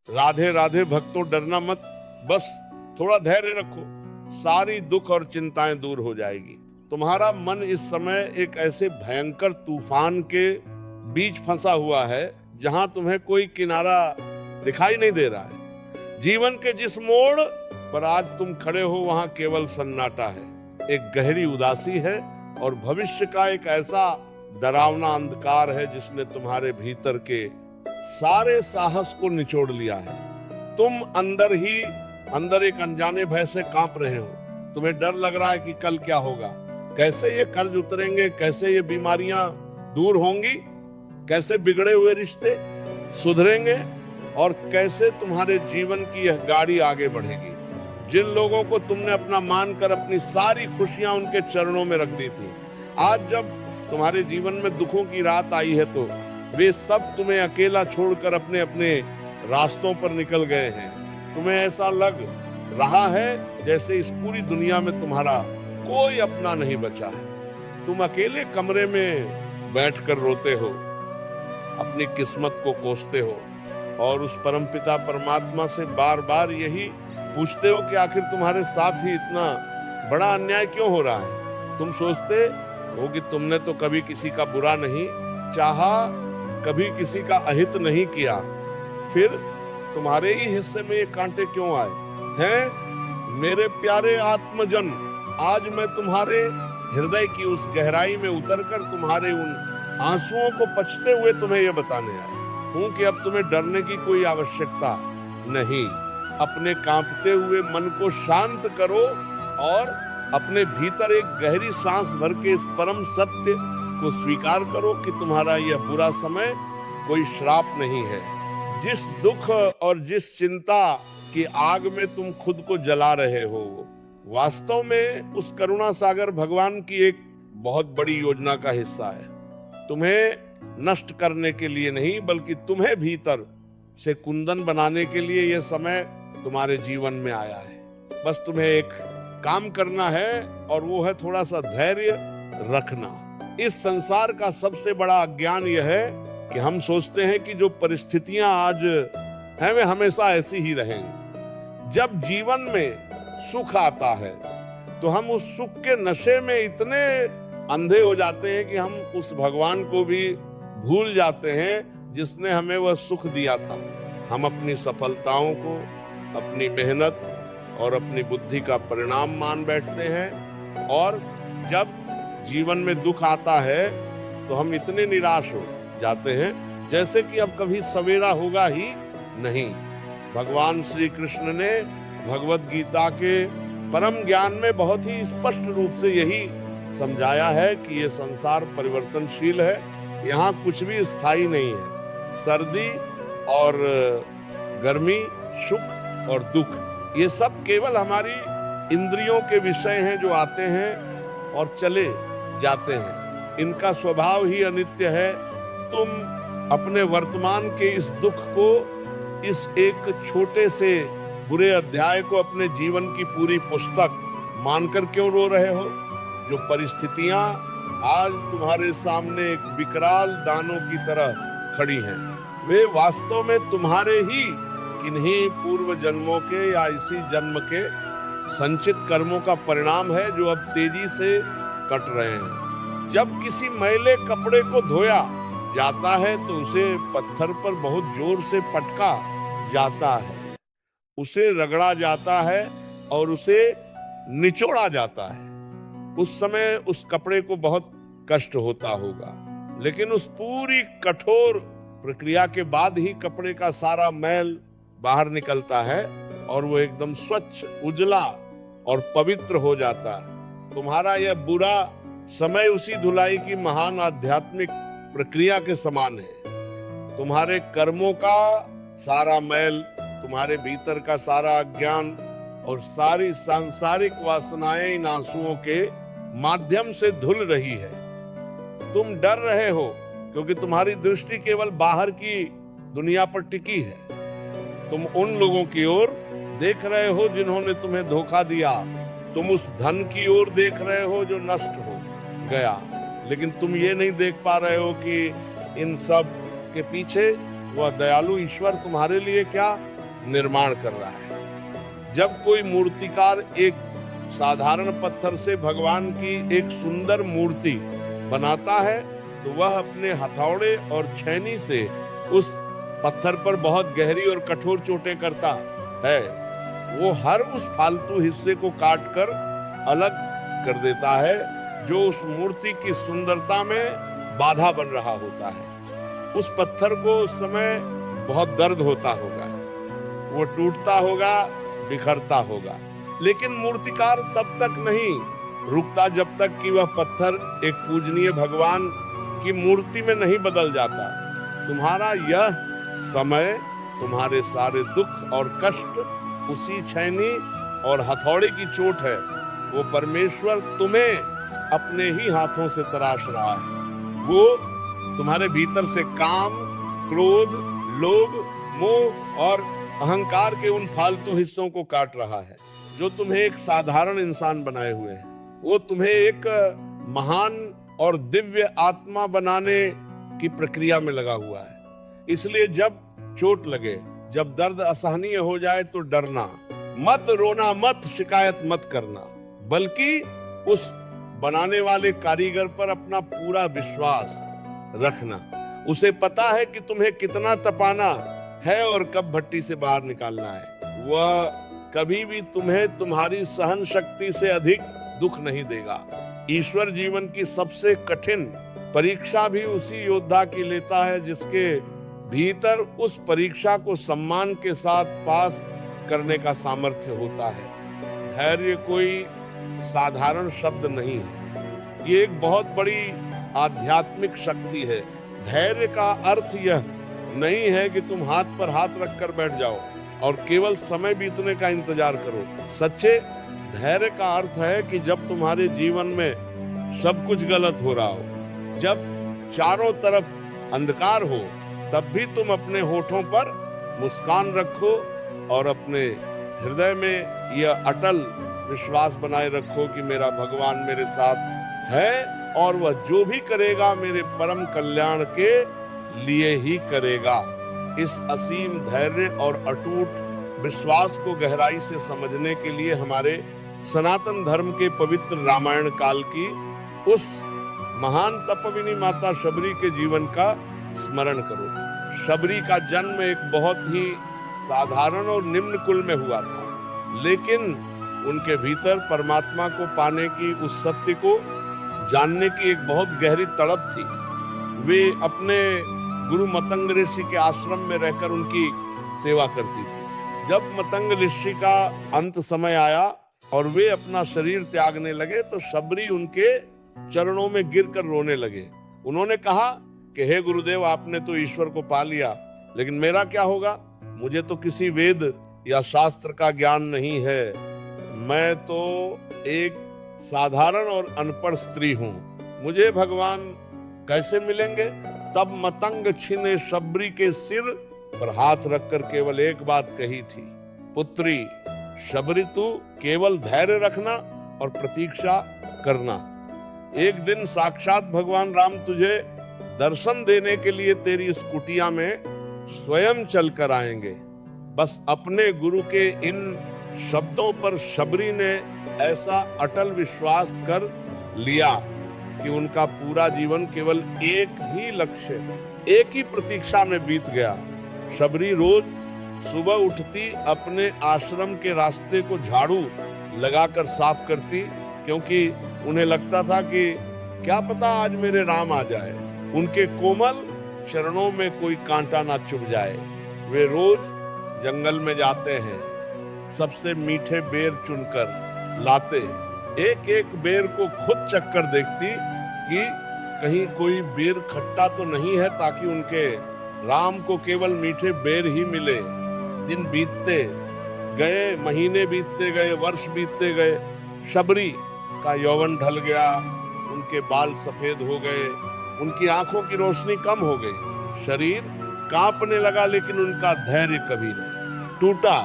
राधे राधे भक्तों, डरना मत, बस थोड़ा धैर्य रखो, सारी दुख और चिंताएं दूर हो जाएगी। तुम्हारा मन इस समय एक ऐसे भयंकर तूफान के बीच फंसा हुआ है जहां तुम्हें कोई किनारा दिखाई नहीं दे रहा है। जीवन के जिस मोड़ पर आज तुम खड़े हो वहां केवल सन्नाटा है, एक गहरी उदासी है और भविष्य का एक ऐसा डरावना अंधकार है जिसने तुम्हारे भीतर के सारे साहस को निचोड़ लिया है। तुम अंदर ही अंदर एक अनजाने भय से कांप रहे हो। तुम्हें डर लग रहा है कि कल क्या होगा, कैसे ये कर्ज उतरेंगे, कैसे ये बीमारियां दूर होंगी, कैसे बिगड़े हुए रिश्ते सुधरेंगे और कैसे तुम्हारे जीवन की यह गाड़ी आगे बढ़ेगी। जिन लोगों को तुमने अपना मानकर अपनी सारी खुशियां उनके चरणों में रख दी थी, आज जब तुम्हारे जीवन में दुखों की रात आई है तो वे सब तुम्हें अकेला छोड़कर अपने अपने रास्तों पर निकल गए हैं। तुम्हें ऐसा लग रहा है जैसे इस पूरी दुनिया में तुम्हारा कोई अपना नहीं बचा है। तुम अकेले कमरे में बैठकर रोते हो, अपनी किस्मत को कोसते हो और उस परमपिता परमात्मा से बार बार यही पूछते हो कि आखिर तुम्हारे साथ ही इतना बड़ा अन्याय क्यों हो रहा है। तुम सोचते हो कि तुमने तो कभी किसी का बुरा नहीं चाहा, कभी किसी का अहित नहीं किया, फिर तुम्हारे ही हिस्से में ये कांटे क्यों आए हैं। मेरे प्यारे आत्मजन, आज मैं तुम्हारे हृदय की उस गहराई में उतरकर तुम्हारे उन आंसुओं को पचते हुए तुम्हें यह बताने आया हूं कि अब तुम्हें डरने की कोई आवश्यकता नहीं। अपने कांपते हुए मन को शांत करो और अपने भीतर एक गहरी सांस भर के इस परम सत्य को स्वीकार करो कि तुम्हारा यह बुरा समय कोई श्राप नहीं है। जिस दुख और जिस चिंता की आग में तुम खुद को जला रहे हो, वास्तव में उस करुणा सागर भगवान की एक बहुत बड़ी योजना का हिस्सा है। तुम्हें नष्ट करने के लिए नहीं, बल्कि तुम्हें भीतर से कुंदन बनाने के लिए यह समय तुम्हारे जीवन में आया है। बस तुम्हें एक काम करना है और वो है थोड़ा सा धैर्य रखना। इस संसार का सबसे बड़ा अज्ञान यह है कि हम सोचते हैं कि जो परिस्थितियां आज हैं वे हमेशा ऐसी ही रहेंगी। जब जीवन में सुख आता है तो हम उस सुख के नशे में इतने अंधे हो जाते हैं कि हम उस भगवान को भी भूल जाते हैं जिसने हमें वह सुख दिया था। हम अपनी सफलताओं को अपनी मेहनत और अपनी बुद्धि का परिणाम मान बैठते हैं और जब जीवन में दुख आता है तो हम इतने निराश हो जाते हैं जैसे कि अब कभी सवेरा होगा ही नहीं। भगवान श्री कृष्ण ने भगवत गीता के परम ज्ञान में बहुत ही स्पष्ट रूप से यही समझाया है कि ये संसार परिवर्तनशील है, यहाँ कुछ भी स्थायी नहीं है। सर्दी और गर्मी, सुख और दुख, ये सब केवल हमारी इंद्रियों के विषय हैं जो आते हैं और चले जाते हैं। इनका स्वभाव ही अनित्य है। तुम अपने वर्तमान के इस दुख को, इस एक छोटे से बुरे अध्याय को अपने जीवन की पूरी पुस्तक मानकर क्यों रो रहे हो? जो परिस्थितियां आज तुम्हारे सामने एक विकराल दानों की तरह खड़ी हैं, वे वास्तव में तुम्हारे ही किन्हीं पूर्व जन्मों के या इसी जन्म के संचित कर्मों का परिणाम है जो अब तेजी से कट रहे हैं। जब किसी मैले कपड़े को धोया जाता है तो उसे पत्थर पर बहुत जोर से पटका जाता है, उसे रगड़ा जाता है और उसे निचोड़ा जाता है। उस समय उस कपड़े को बहुत कष्ट होता होगा, लेकिन उस पूरी कठोर प्रक्रिया के बाद ही कपड़े का सारा मैल बाहर निकलता है और वो एकदम स्वच्छ, उजला और पवित्र हो जाता है। तुम्हारा यह बुरा समय उसी धुलाई की महान आध्यात्मिक प्रक्रिया के समान है। तुम्हारे कर्मों का सारा मैल, तुम्हारे भीतर का सारा अज्ञान और सारी सांसारिक वासनाएं इन आंसुओं के माध्यम से धुल रही है। तुम डर रहे हो क्योंकि तुम्हारी दृष्टि केवल बाहर की दुनिया पर टिकी है। तुम उन लोगों की ओर देख रहे हो जिन्होंने तुम्हें धोखा दिया, तुम उस धन की ओर देख रहे हो जो नष्ट हो गया, लेकिन तुम ये नहीं देख पा रहे हो कि इन सब के पीछे वह दयालु ईश्वर तुम्हारे लिए क्या निर्माण कर रहा है। जब कोई मूर्तिकार एक साधारण पत्थर से भगवान की एक सुंदर मूर्ति बनाता है तो वह अपने हथौड़े और छेनी से उस पत्थर पर बहुत गहरी और कठोर चोटें करता है। वो हर उस फालतू हिस्से को काटकर अलग कर देता है जो उस मूर्ति की सुंदरता में बाधा बन रहा होता है। उस पत्थर को उस समय बहुत दर्द होता होगा, वो टूटता होगा, बिखरता होगा, लेकिन मूर्तिकार तब तक नहीं रुकता जब तक कि वह पत्थर एक पूजनीय भगवान की मूर्ति में नहीं बदल जाता। तुम्हारा यह समय, तुम्हारे सारे दुख और कष्ट उसी छेनी और हथौड़े की चोट है। वो परमेश्वर तुम्हें अपने ही हाथों से तराश रहा है। वो तुम्हारे भीतर से काम, क्रोध, लोभ, मोह और अहंकार के उन फालतू हिस्सों को काट रहा है जो तुम्हें एक साधारण इंसान बनाए हुए हैं। वो तुम्हें एक महान और दिव्य आत्मा बनाने की प्रक्रिया में लगा हुआ है। इसलिए जब चोट लगे, जब दर्द असहनीय हो जाए तो डरना मत, रोना मत, शिकायत मत करना, बल्कि उस बनाने वाले कारीगर पर अपना पूरा विश्वास रखना। उसे पता है कि तुम्हें कितना तपाना है और कब भट्टी से बाहर निकालना है। वह कभी भी तुम्हें तुम्हारी सहन शक्ति से अधिक दुख नहीं देगा। ईश्वर जीवन की सबसे कठिन परीक्षा भी उसी योद्धा की लेता है जिसके भीतर उस परीक्षा को सम्मान के साथ पास करने का सामर्थ्य होता है। धैर्य कोई साधारण शब्द नहीं है, ये एक बहुत बड़ी आध्यात्मिक शक्ति है। धैर्य का अर्थ यह नहीं है कि तुम हाथ पर हाथ रखकर बैठ जाओ और केवल समय बीतने का इंतजार करो। सच्चे धैर्य का अर्थ है कि जब तुम्हारे जीवन में सब कुछ गलत हो रहा हो, जब चारों तरफ अंधकार हो, तब भी तुम अपने होठों पर मुस्कान रखो और अपने हृदय में यह अटल विश्वास बनाए रखो कि मेरा भगवान मेरे साथ है और वह जो भी करेगा मेरे परम कल्याण के लिए ही करेगा। इस असीम धैर्य और अटूट विश्वास को गहराई से समझने के लिए हमारे सनातन धर्म के पवित्र रामायण काल की उस महान तपस्विनी माता शबरी के जीवन का स्मरण करो। शबरी का जन्म एक बहुत ही साधारण और निम्न कुल में हुआ था, लेकिन उनके भीतर परमात्मा को पाने की, उस सत्य को जानने की एक बहुत गहरी तड़प थी। वे अपने गुरु मतंग ऋषि के आश्रम में रहकर उनकी सेवा करती थी। जब मतंग ऋषि का अंत समय आया और वे अपना शरीर त्यागने लगे तो शबरी उनके चरणों में गिरकर रोने लगे। उन्होंने कहा कि हे गुरुदेव, आपने तो ईश्वर को पा लिया, लेकिन मेरा क्या होगा? मुझे तो किसी वेद या शास्त्र का ज्ञान नहीं है। मैं तो एक साधारण और अनपढ़ स्त्री हूँ। मुझे भगवान कैसे मिलेंगे? तब मतंग छिने शबरी के सिर पर हाथ रखकर केवल एक बात कही थी, पुत्री शबरी, तू केवल धैर्य रखना और प्रतीक्षा करना। एक दिन साक्षात भगवान राम तुझे दर्शन देने के लिए तेरी इस कुटिया में स्वयं चलकर आएंगे। बस अपने गुरु के इन शब्दों पर शबरी ने ऐसा अटल विश्वास कर लिया कि उनका पूरा जीवन केवल एक ही लक्ष्य, एक ही प्रतीक्षा में बीत गया। शबरी रोज सुबह उठती, अपने आश्रम के रास्ते को झाड़ू लगाकर साफ करती, क्योंकि उन्हें लगता था कि क्या पता आज मेरे राम आ जाए, उनके कोमल चरणों में कोई कांटा ना चुभ जाए। वे रोज जंगल में जाते हैं, सबसे मीठे बेर चुनकर लाते, एक एक बेर को खुद चक्कर देखती कि कहीं कोई बेर खट्टा तो नहीं है, ताकि उनके राम को केवल मीठे बेर ही मिले। दिन बीतते गए, महीने बीतते गए, वर्ष बीतते गए। शबरी का यौवन ढल गया, उनके बाल सफेद हो गए, उनकी आंखों की रोशनी कम हो गई, शरीर कांपने लगा, लेकिन उनका धैर्य कभी नहीं टूटा।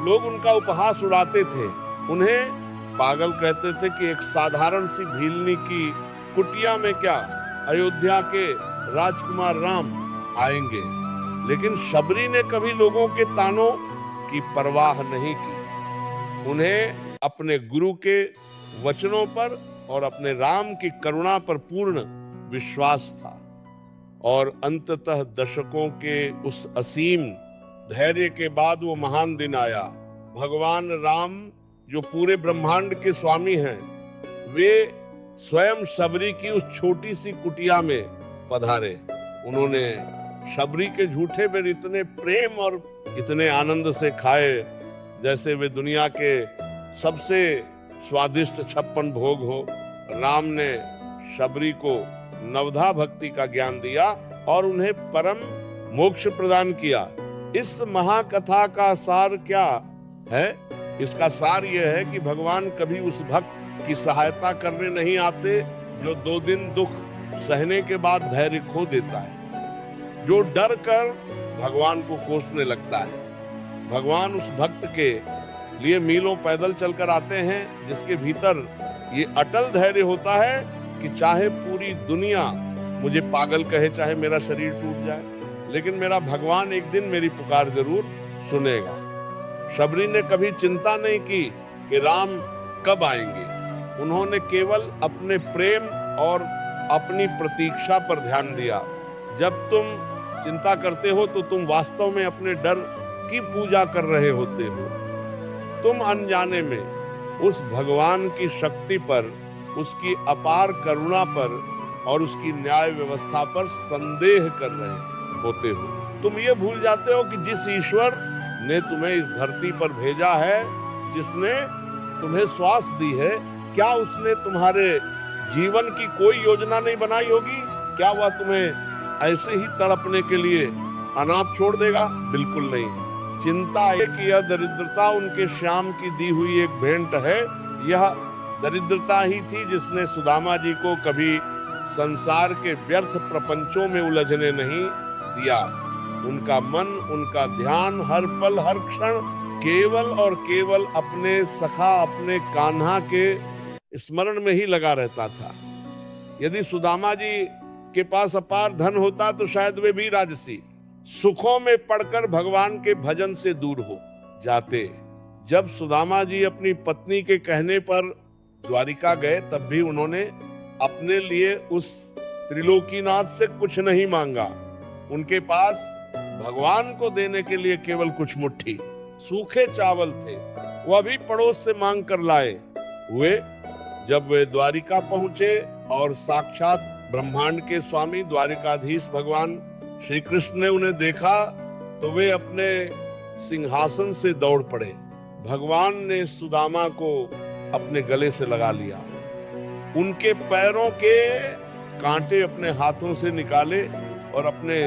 लोग उनका उपहास उड़ाते थे, उन्हें पागल कहते थे कि एक साधारण सी भीलनी की कुटिया में क्या अयोध्या के राजकुमार राम आएंगे। लेकिन शबरी ने कभी लोगों के तानों की परवाह नहीं की। उन्हें अपने गुरु के वचनों पर और अपने राम की करुणा पर पूर्ण विश्वास था और अंततः दशकों के उस असीम धैर्य के बाद वो महान दिन आया। भगवान राम जो पूरे ब्रह्मांड के स्वामी हैं, वे स्वयं शबरी की उस छोटी सी कुटिया में पधारे। उन्होंने शबरी के झूठे बेर इतने प्रेम और इतने आनंद से खाए जैसे वे दुनिया के सबसे स्वादिष्ट 56 भोग हो। राम ने शबरी को नवधा भक्ति का ज्ञान दिया और उन्हें परम मोक्ष प्रदान किया। इस महाकथा का सार क्या है? इसका सार यह है कि भगवान कभी उस भक्त की सहायता करने नहीं आते जो 2 दिन दुख सहने के बाद धैर्य खो देता है, जो डर कर भगवान को कोसने लगता है। भगवान उस भक्त के लिए मीलों पैदल चलकर आते हैं जिसके भीतर ये अटल धैर्य होता है कि चाहे पूरी दुनिया मुझे पागल कहे, चाहे मेरा शरीर टूट जाए, लेकिन मेरा भगवान एक दिन मेरी पुकार जरूर सुनेगा। शबरी ने कभी चिंता नहीं की कि राम कब आएंगे। उन्होंने केवल अपने प्रेम और अपनी प्रतीक्षा पर ध्यान दिया। जब तुम चिंता करते हो तो तुम वास्तव में अपने डर की पूजा कर रहे होते हो। तुम अनजाने में उस भगवान की शक्ति पर, उसकी अपार करुणा पर और उसकी न्याय व्यवस्था पर संदेह कर रहे होते हो। तुम ये भूल जाते हो कि जिस ईश्वर ने तुम्हें इस धरती पर भेजा है, जिसने तुम्हें श्वास दी है, क्या उसने तुम्हारे जीवन की कोई योजना नहीं बनाई होगी? क्या वह तुम्हें ऐसे ही तड़पने के लिए अनाथ छोड़ देगा? बिल्कुल नहीं। चिंता है कि यह दरिद्रता उनके श्याम की दी हुई एक भेंट है। यह दरिद्रता ही थी जिसने सुदामा जी को कभी संसार के व्यर्थ प्रपंचों में उलझने नहीं दिया। उनका मन, उनका ध्यान हर पल हर क्षण केवल और केवल अपने सखा, अपने कान्हा के स्मरण में ही लगा रहता था। यदि सुदामा जी के पास अपार धन होता तो शायद वे भी राजसी सुखों में पड़कर भगवान के भजन से दूर हो जाते। जब सुदामा जी अपनी पत्नी के कहने पर द्वारिका गए, तब भी उन्होंने अपने लिए उस त्रिलोकीनाथ से कुछ नहीं मांगा। उनके पास भगवान को देने के लिए केवल कुछ मुट्ठी सूखे चावल थे, वह भी पड़ोस से मांग कर लाए हुए। जब वे द्वारिका पहुंचे और साक्षात ब्रह्मांड के स्वामी द्वारिकाधीश भगवान श्री कृष्ण ने उन्हें देखा तो वे अपने सिंहासन से दौड़ पड़े। भगवान ने सुदामा को अपने गले से लगा लिया, उनके पैरों के कांटे अपने हाथों से निकाले और अपने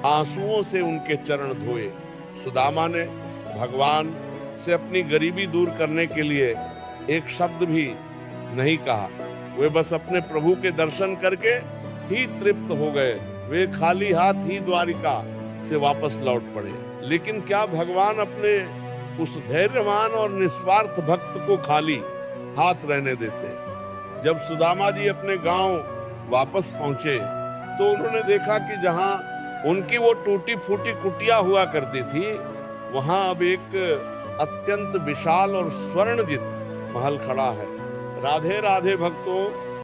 आंसुओं से उनके चरण धोए। सुदामा ने भगवान से अपनी गरीबी दूर करने के लिए एक शब्द भी नहीं कहा। वे बस अपने प्रभु के दर्शन करके ही तृप्त हो गए। वे खाली हाथ ही द्वारिका से वापस लौट पड़े। लेकिन क्या भगवान अपने उस धैर्यवान और निस्वार्थ भक्त को खाली हाथ रहने देते? जब सुदामा जी अपने गांव वापस पहुंचे तो उन्होंने देखा कि जहां उनकी वो टूटी फूटी कुटिया हुआ करती थी, वहां अब एक अत्यंत विशाल और स्वर्णजित महल खड़ा है। राधे राधे भक्तों,